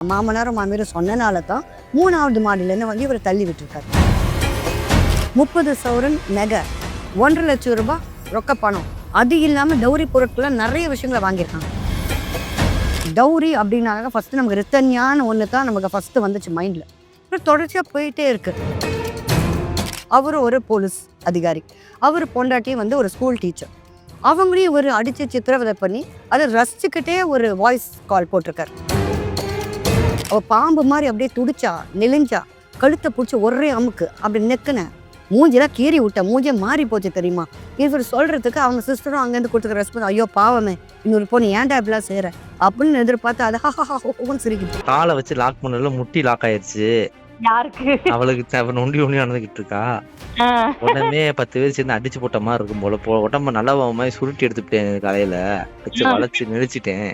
மாமனாரும் மாமியாரும் சொன்னனால தான் 3வது மாடியிலேருந்து வந்து இவர் தள்ளி விட்டுருக்காரு. 30 சவரன் நகை, 1,50,000 லட்சம் ரூபாய் ரொக்க பணம், அது இல்லாமல் டௌரி பொருட்களை நிறைய விஷயங்களை வாங்கியிருக்காங்க. டௌரி அப்படின்னாக்க ஃபஸ்ட்டு நமக்கு ரித்தன்யான ஒன்று தான் நமக்கு ஃபஸ்ட்டு வந்துச்சு மைண்டில். அப்புறம் தொடர்ச்சியாக போயிட்டே இருக்கு. அவர் ஒரு போலீஸ் அதிகாரி, அவர் பொண்டாட்டி வந்து ஒரு ஸ்கூல் டீச்சர். அவங்களையும் ஒரு அடித்து சித்திரவதை பண்ணி அதை ரசிச்சுக்கிட்டே ஒரு வாய்ஸ் கால் போட்டிருக்காரு. அவள் பாம்பு மாதிரி அப்படியே துடிச்சா, நெளிஞ்சா, கழுத்தை பிடிச்சி ஒரே அமுக்கு அப்படி நெக்குனேன், மூஞ்சிலாம் கீறி விட்ட, மூஞ்சியே மாறி போச்சு தெரியுமா. இவர் சொல்கிறதுக்கு அவங்க சிஸ்டரும் அங்கேருந்து கொடுத்துக்கிற ரெஸ்பான்ஸ், ஐயோ பாவமே இன்னொரு பொண்ணு ஏன்டா இப்படிலாம் செய்கிற அப்படின்னு எதிர்பார்த்து அதை ஹஹான்னு சிரிக்குது. காலை வச்சு லாக் பண்ணல, முட்டி லாக் ஆயிடுச்சு. யாருக்கு? அவளுக்கு நொண்டி நடந்துகிட்டு இருக்கா. உடனே 10 பேர் சேர்ந்து அடிச்சு போட்ட மாதிரி இருக்கும் போல. உடம்ப நல்லா மாதிரி சுருட்டி எடுத்துட்டேன், காலையில வச்சு வளைச்சு நெளிச்சிட்டேன்.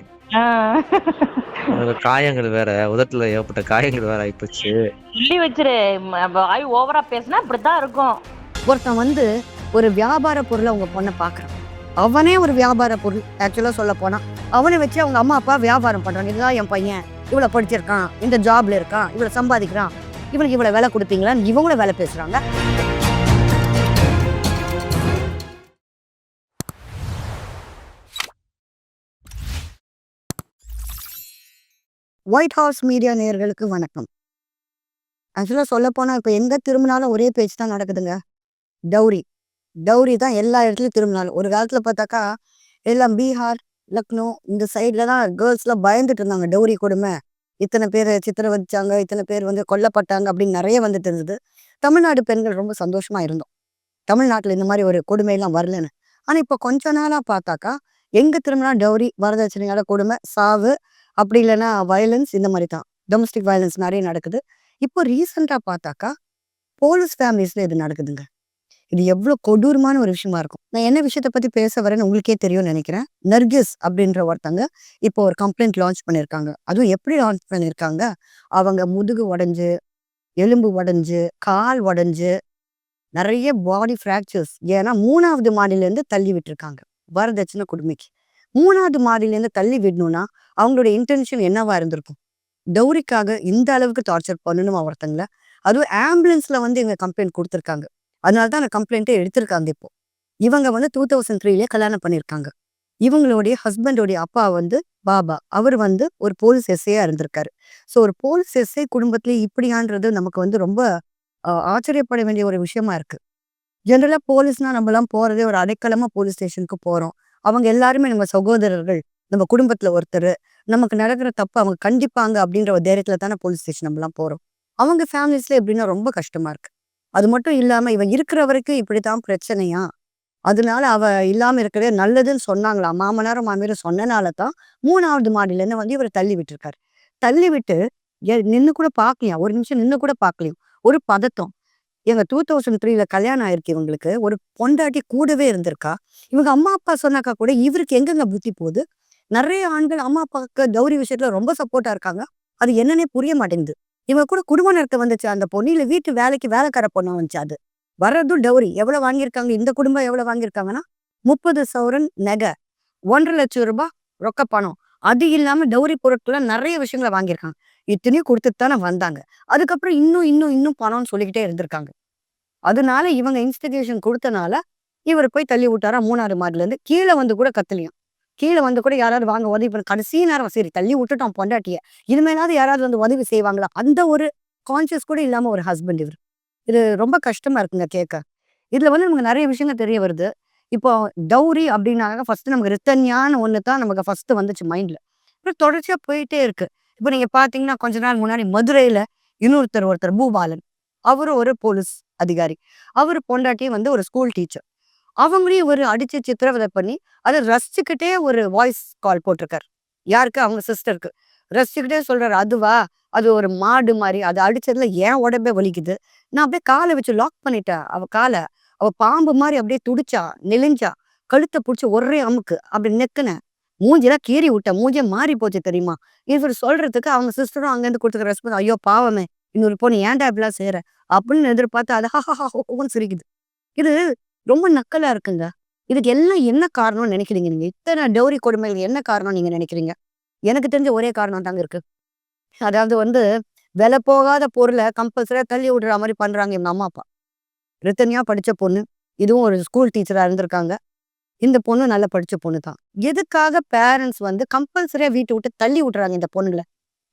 காயங்கள் வேற, உதட்டுல ஏற்பட்ட காயங்கள் வேற ஆயிப்போச்சு. சொல்லி வச்சிரு, வாய் ஓவரா பேசினா இப்படித்தான் இருக்கும். ஒருத்தன் வந்து ஒரு வியாபார பொருளை அவங்க பொண்ணை பார்க்குறான். அவனே ஒரு வியாபார பொருள். ஆக்சுவலாக சொல்ல போனா அவனை வச்சு அவங்க அம்மா அப்பா வியாபாரம் பண்றாங்க. இதுதான் என் பையன், இவ்வளோ படிச்சிருக்கான், இந்த ஜாப்ல இருக்கான், இவ்வளோ சம்பாதிக்கிறான், இவனுக்கு இவ்வளோ வேலை கொடுத்தீங்களான்னு இவங்களும் வேலை பேசுறாங்க. ஒயிட் ஹவுஸ் மீடியா நேயர்களுக்கு வணக்கம். ஆக்சுவலாக சொல்ல போனால் இப்போ எங்கே திரும்பினாலும் ஒரே பேச்சு தான் நடக்குதுங்க. டௌரி டௌரி தான் எல்லா இடத்துலையும் திரும்பினாலும். ஒரு காலத்தில் பார்த்தாக்கா எல்லாம் பீகார், லக்னோ இந்த சைடில் தான் கேர்ள்ஸ்லாம் பயந்துட்டு இருந்தாங்க. டௌரி கொடுமை, இத்தனை பேர் சித்திரவதிச்சாங்க, இத்தனை பேர் வந்து கொல்லப்பட்டாங்க அப்படின்னு நிறைய வந்துட்டு இருந்தது. தமிழ்நாடு பெண்கள் ரொம்ப சந்தோஷமா இருந்தோம், தமிழ்நாட்டில் இந்த மாதிரி ஒரு கொடுமையெல்லாம் வரலன்னு. ஆனால் இப்போ கொஞ்ச நாளாக பார்த்தாக்கா எங்கே திரும்பினா டௌரி, வரதட்சணையால கொடுமை, சாவு, அப்படி இல்லைன்னா வயலன்ஸ், இந்த மாதிரி தான் டொமஸ்டிக் வயலன்ஸ் நிறைய நடக்குது. இப்போ ரீசெண்டாக பார்த்தாக்கா போலீஸ் ஃபேமிலிஸில் இது நடக்குதுங்க. இது எவ்வளோ கொடூரமான ஒரு விஷயமா இருக்கும். நான் என்ன விஷயத்தை பற்றி பேச வரேன்னு உங்களுக்கே தெரியும்னு நினைக்கிறேன். நர்கிஸ் அப்படின்ற ஒருத்தங்க இப்போ ஒரு கம்ப்ளைண்ட் லான்ச் பண்ணியிருக்காங்க. அதுவும் எப்படி லான்ச் பண்ணியிருக்காங்க, அவங்க முதுகு உடஞ்சு, எலும்பு உடஞ்சு, கால் உடஞ்சு, நிறைய பாடி ஃப்ராக்சர்ஸ். ஏன்னா 3வது மாடியிலேருந்து தள்ளி விட்டுருக்காங்க வரதட்சணை கொடுமைக்கு. 3வது மாடியிலேருந்து தள்ளி விடணும்னா அவங்களோட இன்டென்ஷன் என்னவா இருந்திருக்கும்? டௌரிக்காக இந்த அளவுக்கு டார்ச்சர் பண்ணணுமா ஒருத்தங்கள? அதுவும் ஆம்புலன்ஸ்ல வந்து இவங்க கம்ப்ளைண்ட் கொடுத்துருக்காங்க. அதனால தான் அந்த கம்ப்ளைண்ட்டே எடுத்திருக்காங்க. இப்போ இவங்க வந்து 2003 கல்யாணம் பண்ணியிருக்காங்க. இவங்களுடைய ஹஸ்பண்டோடைய அப்பா வந்து பாபா, அவர் வந்து ஒரு போலீஸ் எஸ்ஐயா இருந்திருக்காரு. ஸோ ஒரு போலீஸ் எஸ்ஐ குடும்பத்திலேயே இப்படியான்றது நமக்கு வந்து ரொம்ப ஆச்சரியப்பட வேண்டிய ஒரு விஷயமா இருக்கு. ஜென்ரலா போலீஸ்னா நம்மலாம் போறதே ஒரு அடைக்கலமா போலீஸ் ஸ்டேஷனுக்கு போறோம். அவங்க எல்லாருமே நம்ம சகோதரர்கள், நம்ம குடும்பத்துல ஒருத்தர், நமக்கு நடக்கிற தப்பு அவங்க கண்டிப்பாங்க அப்படின்ற ஒரு தைரியத்துல தானே போலீஸ் ஸ்டேஷன் நம்மலாம் போறோம். அவங்க ஃபேமிலிஸ்ல எப்படின்னா ரொம்ப கஷ்டமா இருக்கு. அது மட்டும் இல்லாம இவ இருக்கிற வரைக்கும் இப்படித்தான் பிரச்சனையா, அதனால அவ இல்லாம இருக்கிறதே நல்லதுன்னு சொன்னாங்களா. மாமனாரும் மாமியாரும் சொன்னனால தான் 3வது மாடியிலேருந்து வந்து இவர் தள்ளி விட்டுருக்காரு. தள்ளி விட்டு நின்று கூட பார்க்கலையா, ஒரு நிமிஷம் நின்று கூட பார்க்கலையும். ஒரு பதட்டம். எங்க 2003 கல்யாணம் ஆயிருக்கு இவங்களுக்கு. ஒரு பொண்டாட்டி கூடவே இருந்திருக்கா. இவங்க அம்மா அப்பா சொன்னாக்கா கூட இவருக்கு எங்கெங்க புத்தி போகுது? நிறைய ஆண்கள் அம்மா அப்பாவுக்கு டௌரி விஷயத்துல ரொம்ப சப்போர்ட்டா இருக்காங்க. அது என்னன்னே புரிய மாட்டேங்குது. இவங்க கூட குடும்பம் நடத்த வந்துச்சு அந்த பொண்ணு, இல்ல வீட்டு வேலைக்கு வேலைக்கார பொண்ணா வந்துச்சு. அது வர்றதும் டௌரி. எவ்வளவு வாங்கியிருக்காங்க இந்த குடும்பம், எவ்வளவு வாங்கியிருக்காங்கன்னா 30 சவரன் நகை, 1,50,000 லட்சம் ரூபாய் ரொக்க பணம், அது இல்லாம டௌரி பொருட்களை நிறைய விஷயங்களை வாங்கியிருக்காங்க. இத்தனையும் கொடுத்துட்டு தானே வந்தாங்க. அதுக்கப்புறம் இன்னும் இன்னும் இன்னும் பணம்னு சொல்லிக்கிட்டே இருந்திருக்காங்க. அதனால இவங்க இன்ஸ்டிகேஷன் கொடுத்தனால இவர் போய் தள்ளி விட்டாரா 3வது மாடிலேருந்து. கீழே வந்து கூட கத்தலையும். கீழே வந்து கூட யாராவது வாங்க உதவி பண்ண, கடைசி நேரம் சரி தள்ளி விட்டுட்டோம் பொண்டாட்டிய, இனிமேலாவது யாராவது வந்து உதவி செய்வாங்களா, அந்த ஒரு கான்சியஸ் கூட இல்லாம ஒரு ஹஸ்பண்ட் இவர். இது ரொம்ப கஷ்டமா இருக்குங்க கேட்க. இதுல வந்து நமக்கு நிறைய விஷயங்கள் தெரிய வருது. இப்போ டௌரி அப்படின்னாக்க ஃபர்ஸ்ட் நமக்கு ரித்தன்யான ஒன்று தான் நமக்கு ஃபர்ஸ்ட் வந்துச்சு மைண்ட்ல. அப்புறம் தொடர்ச்சியா போயிட்டே இருக்கு. இப்போ நீங்க பாத்தீங்கன்னா கொஞ்ச நாள் முன்னாடி மதுரையில ஒருத்தர் பூபாலன், அவரு ஒரு போலீஸ் அதிகாரி, அவர் பொண்டாட்டி வந்து ஒரு ஸ்கூல் டீச்சர். அவங்களையும் ஒரு அடிச்சு சித்திரவதை பண்ணி அதை ரசிச்சுக்கிட்டே ஒரு வாய்ஸ் கால் போட்டிருக்காரு. யாருக்கு? அவங்க சிஸ்டருக்கு. ரசிச்சுக்கிட்டே சொல்றாரு, அதுவா, அது ஒரு மாடு மாதிரி, அதை அடிச்சதுல ஏன் உடம்பே வலிக்குது, நான் அப்படியே காலை வச்சு லாக் பண்ணிட்டேன் அவ காலை, அவ பாம்பு மாதிரி அப்படியே துடிச்சா, நெளிஞ்சா, கழுத்தை பிடிச்சி ஒரே அமுக்கு அப்படி நெக்குனேன், மூஞ்சிலாம் கீறி விட்டேன், மூஞ்சியே மாறி போச்சு தெரியுமா. இவர் சொல்றதுக்கு அவங்க சிஸ்டரும் அங்கேருந்து கொடுத்துக்கிற ரெஸ்பான்ஸ், ஐயோ பாவமே இன்னொரு பொண்ணு ஏன்டா இப்படிலாம் செய்யற அப்படின்னு எதிர்பார்த்து அதை ஹஹான்னு சிரிக்குது. இது ரொம்ப நக்கலா இருக்குங்க. இதுக்கு எல்லாம் என்ன காரணம்னு நினைக்கிறீங்க நீங்க? இத்தனை டௌரி கொடுமைகள் என்ன காரணம் நீங்க நினைக்கிறீங்க? எனக்கு தெரிஞ்ச ஒரே காரணம் தாங்க இருக்கு. அதாவது வந்து விலை போகாத பொருளை கம்பல்சரியா தள்ளி விடுற மாதிரி பண்றாங்க இவங்க அம்மா அப்பா. ரித்தன்யா படிச்ச பொண்ணு. இதுவும் ஒரு ஸ்கூல் டீச்சரா இருந்திருக்காங்க. இந்த பொண்ணு நல்லா படிச்ச பொண்ணு தான். எதுக்காக பேரண்ட்ஸ் வந்து கம்பல்சரியா வீட்டை விட்டு தள்ளி விட்டுறாங்க இந்த பொண்ணுல?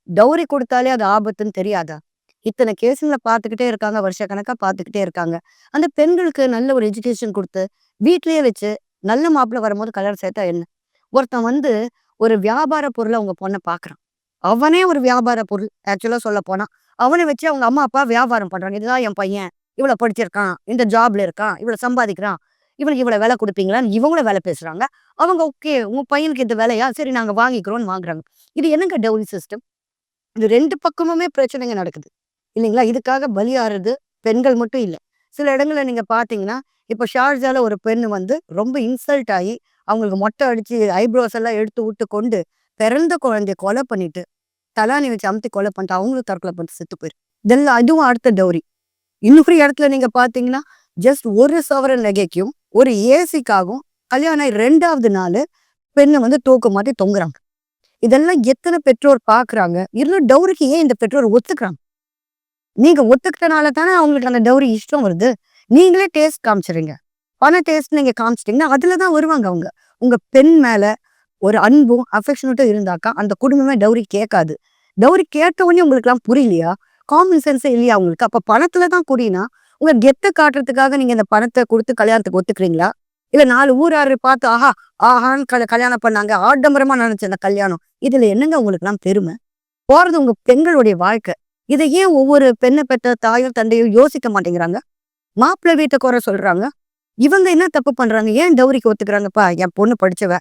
டௌரி கொடுத்தாலே அது ஆபத்துன்னு தெரியாதா? இத்தனை கேஸுங்களை பார்த்துக்கிட்டே இருக்காங்க, வருஷக்கணக்கா பார்த்துக்கிட்டே இருக்காங்க. அந்த பெண்களுக்கு நல்ல ஒரு எஜுகேஷன் கொடுத்து வீட்லயே வச்சு நல்ல மாப்பிள்ளை வரும்போது கல்யாணம் சேர்த்தா என்ன? ஒருத்தன் வந்து ஒரு வியாபார பொருளை அவங்க பொண்ணை பார்க்கறான். அவனே ஒரு வியாபார பொருள் ஆக்சுவலா சொல்ல போனா. அவனை வச்சு அவங்க அம்மா அப்பா வியாபாரம் பண்றாங்க. இதுதான் என் பையன், இவ்வளவு படிச்சிருக்கான், இந்த ஜாப்ல இருக்கான், இவ்வளவு சம்பாதிக்கிறான், இவனுக்கு இவ்வளவு வேலை கொடுப்பீங்களான்னு இவங்களும் வேலை பேசுறாங்க. அவங்க ஓகே உங்க பையனுக்கு இந்த வேலையா, சரி நாங்க வாங்கிக்கிறோம்னு வாங்குறாங்க. இது என்னங்க டவுரி சிஸ்டம்? இது 2 பக்கமுமே பிரச்சனைங்க நடக்குது இல்லைங்களா? இதுக்காக பலியாறது பெண்கள் மட்டும் இல்ல. சில இடங்கள்ல நீங்க பார்த்தீங்கன்னா, இப்ப ஷார்ஜால ஒரு பெண்ணு வந்து ரொம்ப இன்சல்ட் ஆகி, அவங்களுக்கு மொட்டை அடிச்சு ஐப்ரோஸ் எல்லாம் எடுத்து விட்டு கொண்டு பிறந்த குழந்தைய கொலை பண்ணிட்டு, தலானி வச்சு அமுத்தி கொலை பண்ணிட்டு அவங்களும் தற்கொலை பண்ணிட்டு செத்து போயிரு. இதெல்லாம் அதுவும் அடுத்த டவுரி. இன்னொரு இடத்துல நீங்க பார்த்தீங்கன்னா, ஜஸ்ட் 1 சவரன் நகைக்கும், ஒரு ஏசிக்காகவும் கல்யாணம் ஆகி 2வது நாள் பெண்ணை வந்து தூக்கு மாட்டி தொங்குறாங்க. இதெல்லாம் எத்தனை பெற்றோர் பார்க்குறாங்க? இன்னும் டவுரிக்கு ஏன் இந்த பெற்றோர் ஒத்துக்கிறாங்க? நீங்க ஒத்துக்கிட்டனால தானே அவங்களுக்கு அந்த டவுரி இஷ்டம் வருது. நீங்களே டேஸ்ட் காமிச்சிடுறீங்க. பண டேஸ்ட் நீங்க காமிச்சிட்டீங்கன்னா அதுலதான் வருவாங்க அவங்க. உங்க பெண் மேல ஒரு அன்பும் அஃபெக்ஷனட்டும் இருந்தாக்கா அந்த குடும்பமே டவுரி கேட்காது. டவுரி கேட்ட உடனே உங்களுக்கு எல்லாம் புரியலையா? காமன் சென்ஸே இல்லையா உங்களுக்கு? அப்ப பணத்துலதான் குறினா உங்க கெத்த காட்டுறதுக்காக நீங்க இந்த பணத்தை கொடுத்து கல்யாணத்துக்கு ஒத்துக்கிறீங்களா? இல்ல 4 ஊராரு பார்த்து ஆஹா ஆஹான்னு கல்யாணம் பண்ணாங்க, ஆடம்பரமா நினைச்ச அந்த கல்யாணம், இதுல என்னங்க உங்களுக்கு எல்லாம் பெருமை? போறது உங்க பெண்களுடைய வாழ்க்கை. இதை ஏன் ஒவ்வொரு பெண்ணை பெற்ற தாயும் தந்தையும் யோசிக்க மாட்டேங்கிறாங்க? மாப்பிள்ளை வீட்டை குறை சொல்றாங்க. இவங்க என்ன தப்பு பண்றாங்க? ஏன் டவுரிக்கு ஒத்துக்கிறாங்கப்பா? என் பொண்ணு படிச்சவ,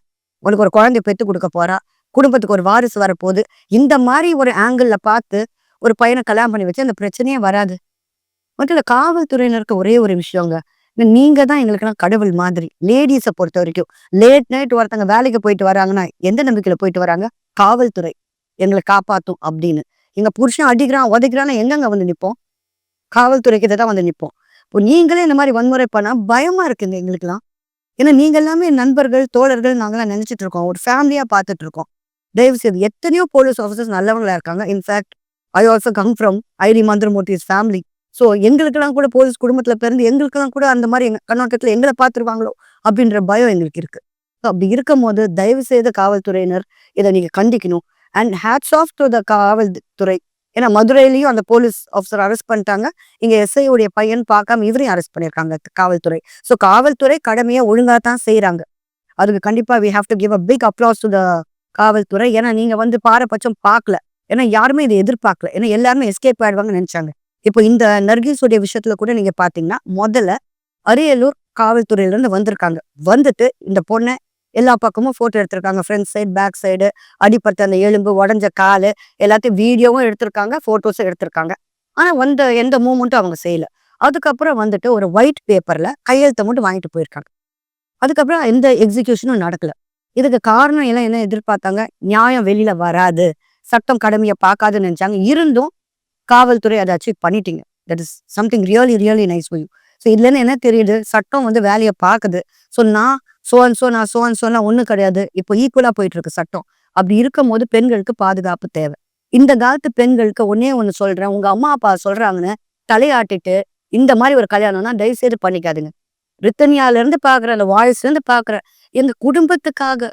உனக்கு ஒரு குழந்தைய பெத்து கொடுக்க போறா, குடும்பத்துக்கு ஒரு வாரிசு வரப்போகுது, இந்த மாதிரி ஒரு ஆங்கிள் பார்த்து ஒரு பையனை கல்யாணம் பண்ணி வச்சு அந்த பிரச்சனையே வராது. மட்டும் இல்ல, காவல்துறையினருக்கு ஒரே ஒரு விஷயங்க, நீங்க தான் எங்களுக்கெல்லாம் கடவுள் மாதிரி. லேடிஸை பொறுத்த வரைக்கும் லேட் நைட் ஒருத்தங்க வேலைக்கு போயிட்டு வராங்கன்னா எந்த நம்பிக்கையில போயிட்டு வராங்க? காவல்துறை எங்களை காப்பாத்தும் அப்படின்னு. எங்க புருஷன் அடிக்கிறான் உதைக்கிறான்னு எங்கங்க வந்து நிப்போம்? காவல்துறை கிட்ட தான் வந்து நிப்போம். இப்போ நீங்களே இந்த மாதிரி வன்முறை பண்ணா பயமா இருக்குங்க எங்களுக்குலாம். ஏன்னா நீங்க எல்லாமே நண்பர்கள், தோழர்கள் நாங்களாம் நினைச்சிட்டு இருக்கோம். ஒரு ஃபேமிலியா பார்த்துட்டு இருக்கோம். தயவு செய்து எத்தனையோ போலீஸ் ஆஃபீஸர்ஸ் நல்லவங்களா இருக்காங்க. In fact I also come from IT Manthiramoorthy's family. So எங்களுக்கெல்லாம் கூட போலீஸ் குடும்பத்துல பிறந்து எங்களுக்கெல்லாம் கூட அந்த மாதிரி எங்க கண்ணோட்டத்துல எங்களை பார்த்துருவாங்களோ அப்படின்ற பயம் எங்களுக்கு இருக்கு. ஸோ அப்படி இருக்கும் போது தயவு செய்த காவல்துறையினர் இதை நீங்க கண்டிக்கணும். And hats off to the காவல்துறை. ஏன்னா மதுரையிலையும் அந்த போலீஸ் ஆஃபீஸர் அரெஸ்ட் பண்ணிட்டாங்க. இங்க எஸ்ஐ உடைய பையன் பார்க்காம இவரையும் அரெஸ்ட் பண்ணியிருக்காங்க காவல்துறை. ஸோ காவல்துறை கடமையை ஒழுங்கா தான் செய்யறாங்க. அதுக்கு கண்டிப்பா we have to give a big applause to the காவல்துறை. ஏன்னா நீங்க வந்து பாரபட்சம் பார்க்கல. ஏன்னா யாருமே இதை எதிர்பார்க்கல. ஏன்னா எல்லாருமே எஸ்கேப் ஆயிடுவாங்கன்னு நினைச்சாங்க. இப்போ இந்த நர்கீஸுடைய விஷயத்துல கூட நீங்க பாத்தீங்கன்னா முதல்ல அரியலூர் காவல்துறையில இருந்து வந்திருக்காங்க. வந்துட்டு இந்த பொண்ணை எல்லா பக்கமும் போட்டோ எடுத்திருக்காங்க. ஃப்ரண்ட் சைடு, பேக் சைடு, அடிப்பட்ட அந்த எலும்பு, உடஞ்ச காலு எல்லாத்தையும் வீடியோவும் எடுத்திருக்காங்க, போட்டோஸும் எடுத்திருக்காங்க. ஆனா வந்த எந்த மூமெண்ட்டும் அவங்க செய்யல. அதுக்கப்புறம் வந்துட்டு ஒரு ஒயிட் பேப்பர்ல கையெழுத்தை மட்டும் வாங்கிட்டு போயிருக்காங்க. அதுக்கப்புறம் எந்த எக்ஸிகியூஷனும் நடக்கல. இதுக்கு காரணம் எல்லாம் என்ன எதிர்பார்த்தாங்க? நியாயம் வெளியில வராது, சட்டம் கடமையை பார்க்காதுன்னு நினைச்சாங்க. இருந்தும் காவல்துறை அதை அச்சீவ் பண்ணிட்டீங்க. That is something really really nice for you. So இதுல இருந்து என்ன தெரியுது? சட்டம் வந்து வேலையை பார்க்குது. ஸோ நான் சோலாம் ஒன்றும் கிடையாது. இப்போ ஈக்குவலா போயிட்டு இருக்கு சட்டம். அப்படி இருக்கும் போது பெண்களுக்கு பாதுகாப்பு தேவை. இந்த காலத்து பெண்களுக்கு ஒன்னே ஒன்று சொல்றேன், உங்க அம்மா அப்பா சொல்றாங்கன்னு தலையாட்டிட்டு இந்த மாதிரி ஒரு கல்யாணம்னா தயவு செய்து பண்ணிக்காதுங்க. ரித்தன்யால இருந்து பாக்குற, அந்த வாய்ஸ்ல இருந்து பாக்குற, எங்க குடும்பத்துக்காக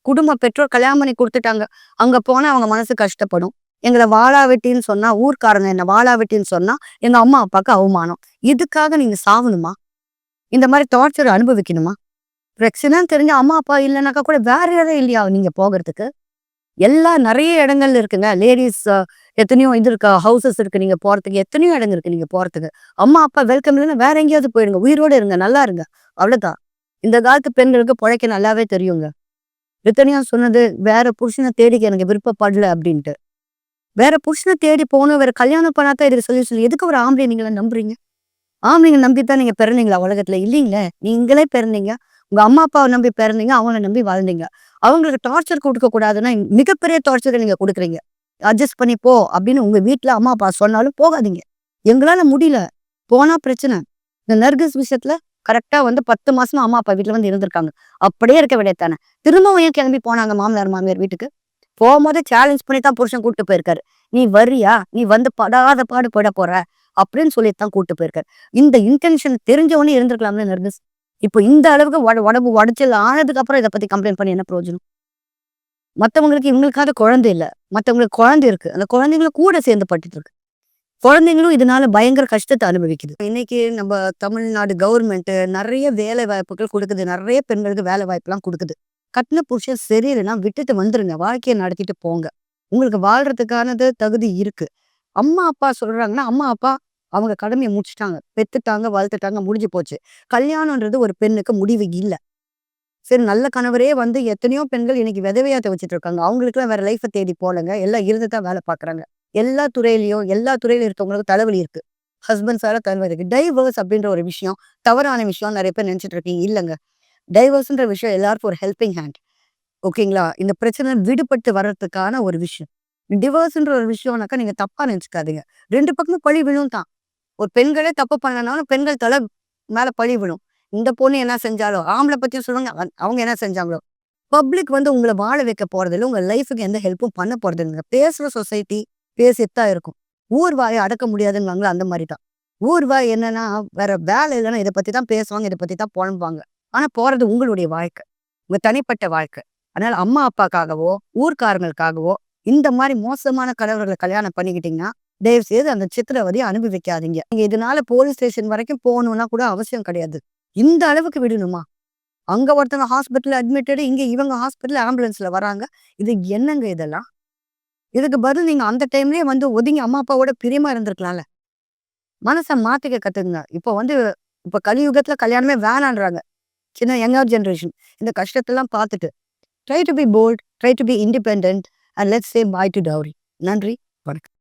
குடும்ப பெற்றோர் கல்யாணம் பண்ணி கொடுத்துட்டாங்க. அங்க போனா அவங்க மனசு கஷ்டப்படும். எங்களை வாழாவெட்டின்னு சொன்னா, ஊர்க்காரங்க என்ன வாழாவெட்டின்னு சொன்னா எங்க அம்மா அப்பாவுக்கு அவமானம். இதுக்காக நீங்க சாவணுமா? இந்த மாதிரி டார்ச்சர் அனுபவிக்கணுமா? பிரச்சனைன்னு தெரிஞ்ச அம்மா அப்பா இல்லைனாக்கா கூட வேற இடம் இல்லையா நீங்க போகிறதுக்கு? நிறைய இடங்கள்ல இருக்குங்க. லேடிஸ் எத்தனையோ இது இருக்கு, ஹவுசஸ் இருக்கு நீங்க போறதுக்கு. எத்தனையோ இடங்கள் இருக்கு நீங்க போறதுக்கு. அம்மா அப்பா வெல்கம் இல்லைன்னா வேற எங்கேயாவது போயிடுங்க. உயிரோட இருங்க, நல்லா இருங்க, அவ்வளவுதான். இந்த காலத்து பெண்களுக்கு பிழைக்க நல்லாவே தெரியுங்க. ரித்தன்யா சொன்னது, வேற புருஷனை தேடிக்க எனக்கு விருப்பப்படல அப்படின்ட்டு. வேற புருஷனை தேடி போகணும், வேற கல்யாணம் பண்ணாதான் இதுக்கு சொல்லி எதுக்கு ஒரு ஆம்பளை நீங்கள நம்புறீங்க? ஆம்பளைங்க நம்பித்தான் நீங்க பிறந்தீங்களா உலகத்துல? இல்லைங்களே, நீங்களே பிறந்தீங்க, உங்க அம்மா அப்பாவை நம்பி பிறந்தீங்க, அவங்கள நம்பி வாழ்ந்தீங்க. அவங்களுக்கு டார்ச்சர் கொடுக்க கூடாதுன்னா மிகப்பெரிய டார்ச்சரை நீங்க கொடுக்குறீங்க. அட்ஜஸ்ட் பண்ணி போ அப்படின்னு உங்க வீட்டுல அம்மா அப்பா சொன்னாலும் போகாதீங்க. எங்களால முடியல, போனா பிரச்சனை. இந்த நர்கிஸ் விஷயத்துல கரெக்டா வந்து 10 மாசமா அம்மா அப்பா வீட்டுல வந்து இருந்திருக்காங்க. அப்படியே இருக்க விடையத்தானே. திரும்பவும் ஏன் கிளம்பி போனாங்க மாமனார் மாமியார் வீட்டுக்கு? போகும்போதே சேலஞ்ச் பண்ணி தான் புருஷன் கூட்டு போயிருக்காரு. நீ வர்றியா, நீ வந்து படாத பாடு பட போற அப்படின்னு சொல்லித்தான் கூட்டு போயிருக்காரு. இந்த இன்டென்ஷன் தெரிஞ்சவனே இருந்திருக்கலாம்ல நர்கிஸ். இப்போ இந்த அளவுக்கு உடம்பு உடைச்சல் ஆனதுக்கு அப்புறம் இதை பத்தி கம்ப்ளைண்ட் பண்ணி என்ன பிரயோஜனம்? மத்தவங்களுக்கு இவங்களுக்காவது குழந்தை இல்ல, மத்தவங்களுக்கு குழந்தை இருக்கு. அந்த குழந்தைங்களும் கூட சேர்ந்து பட்டுட்டு இருக்கு. குழந்தைங்களும் இதனால பயங்கர கஷ்டத்தை அனுபவிக்குது. இன்னைக்கு நம்ம தமிழ்நாடு கவர்மெண்ட் நிறைய வேலை வாய்ப்புகள் கொடுக்குது. நிறைய பெண்களுக்கு வேலை வாய்ப்புலாம் கொடுக்குது. கட்டின புருஷன் சரியில்லைன்னா விட்டுட்டு வந்துருங்க. வாழ்க்கையை நடத்திட்டு போங்க. உங்களுக்கு வாழ்றதுக்கானது தகுதி இருக்கு. அம்மா அப்பா சொல்றாங்கன்னா அம்மா அப்பா அவங்க கடமையை முடிச்சுட்டாங்க, பெத்துட்டாங்க, வளர்த்துட்டாங்க, முடிஞ்சு போச்சு. கல்யாணம்ன்றது ஒரு பெண்ணுக்கு முடிவு இல்ல. சரி, நல்ல கணவரே வந்து எத்தனையோ பெண்கள் இன்னைக்கு விதவையா தவிச்சிட்டு இருக்காங்க. அவங்களுக்குலாம் வேற லைஃபை தேடி போலங்க. எல்லாம் இருந்துதான் வேலை பாக்குறாங்க. எல்லா துறையிலும் இருக்கவங்களுக்கு தலைவலி இருக்கு. ஹஸ்பண்ட்ஸால தலைவலி இருக்கு. டைவர்ஸ் அப்படின்ற ஒரு விஷயம் தவறான விஷயம் நிறைய பேர் நினைச்சிட்டு இருக்கீங்க. இல்லைங்க, டைவர்ஸ்ன்ற விஷயம் எல்லாருக்கும் ஒரு ஹெல்பிங் ஹேண்ட். ஓகேங்களா? இந்த பிரச்சனை விடுபட்டு வர்றதுக்கான ஒரு விஷயம். டிவோர்ஸ்ன்ற ஒரு விஷயம்னாக்கா நீங்க தப்பா நினைச்சுக்காதீங்க. 2 பக்கமும் பழி விழும் தான். ஒரு பெண்களே தப்பு பண்ணனாலும் பெண்கள் தலை மேல பழி விழும். இந்த பொண்ணு என்ன செஞ்சாலோ, ஆம்பளை பத்தியும் சொல்லுவாங்க, அவங்க என்ன செஞ்சாங்களோ. பப்ளிக் வந்து உங்களை வாழ வைக்க போறதில்ல. உங்க லைஃபுக்கு எந்த ஹெல்ப்பும் பண்ண போறது இல்லைங்க. பேசுற சொசைட்டி பேசித்தான் இருக்கும். ஊர் வாயை அடக்க முடியாதுன்னு அந்த மாதிரி தான். ஊர் வாய் என்னன்னா வேற வேலை இல்லைன்னா இதை பத்தி தான் பேசுவாங்க, இதை பத்தி தான் புலம்புவாங்க. ஆனா போறது உங்களுடைய வாழ்க்கை, உங்க தனிப்பட்ட வாழ்க்கை. அதனால அம்மா அப்பாக்காகவோ ஊர்க்காரங்களுக்காகவோ இந்த மாதிரி மோசமான கணவர்களை கல்யாணம் பண்ணிக்கிட்டீங்கன்னா தயவு செய்து அந்த சித்திரவதையை அனுபவிக்காதீங்க. நீங்க இதனால போலீஸ் ஸ்டேஷன் வரைக்கும் போகணும்னா கூட அவசியம் கிடையாது. இந்த அளவுக்கு விடணுமா? அங்க ஒருத்தவங்க ஹாஸ்பிட்டல் அட்மிட்டடு, இங்க இவங்க ஹாஸ்பிட்டல் ஆம்புலன்ஸ்ல வராங்க. இது என்னங்க இதெல்லாம்? இதுக்கு பதில் நீங்க அந்த டைம்லயே வந்து ஒதுங்கி அம்மா அப்பாவோட பிரியமா இருந்திருக்கலாம்ல. மனசை மாத்திக்க கத்துக்குங்க. இப்ப கலியுகத்துல கல்யாணமே வேணான்றாங்க சின்ன யங்கர் ஜெனரேஷன். இந்த கஷ்டத்தெல்லாம் பார்த்துட்டு try to be bold, try to be independent and let's say bye to dowry. நன்றி, வணக்கம்.